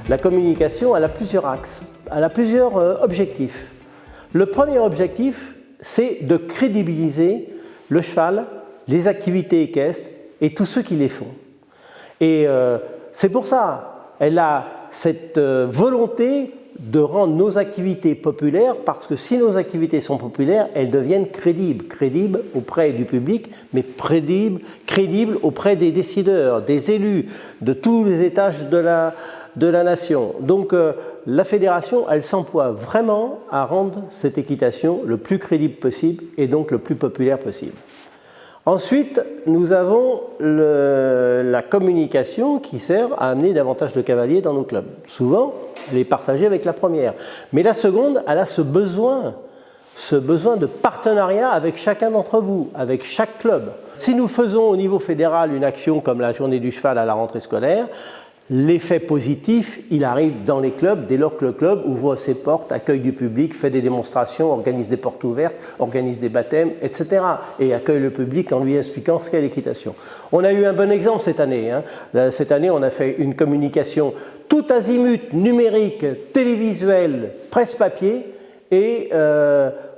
La communication, elle a plusieurs axes, elle a plusieurs objectifs. Le premier objectif, c'est de crédibiliser le cheval, les activités équestres et tous ceux qui les font. Et c'est pour ça, elle a cette volonté de rendre nos activités populaires, parce que si nos activités sont populaires, elles deviennent crédibles. Crédibles auprès du public, mais crédibles auprès des décideurs, des élus, de tous les étages de la nation. Donc la fédération, elle s'emploie vraiment à rendre cette équitation le plus crédible possible et donc le plus populaire possible. Ensuite, nous avons la communication qui sert à amener davantage de cavaliers dans nos clubs. Souvent, elle est partagée avec la première. Mais la seconde, elle a ce besoin de partenariat avec chacun d'entre vous, avec chaque club. Si nous faisons au niveau fédéral une action comme la journée du cheval à la rentrée scolaire, l'effet positif, il arrive dans les clubs dès lors que le club ouvre ses portes, accueille du public, fait des démonstrations, organise des portes ouvertes, organise des baptêmes, etc. Et accueille le public en lui expliquant ce qu'est l'équitation. On a eu un bon exemple cette année. Cette année, on a fait une communication tout azimut, numérique, télévisuelle, presse-papier, et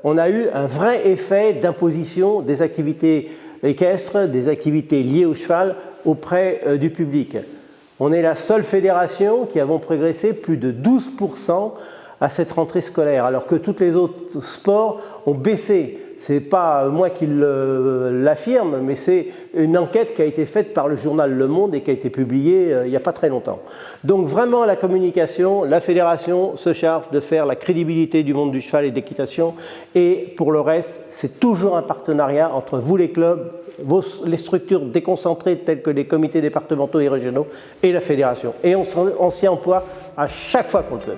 on a eu un vrai effet d'imposition des activités équestres, des activités liées au cheval auprès du public. On est la seule fédération qui avons progressé plus de 12% à cette rentrée scolaire, alors que tous les autres sports ont baissé. Ce n'est pas moi qui l'affirme, mais c'est une enquête qui a été faite par le journal Le Monde et qui a été publiée il n'y a pas très longtemps. Donc vraiment la communication, la fédération se charge de faire la crédibilité du monde du cheval et d'équitation, et pour le reste, c'est toujours un partenariat entre vous les clubs, les structures déconcentrées telles que les comités départementaux et régionaux et la fédération. Et on s'y emploie à chaque fois qu'on le peut.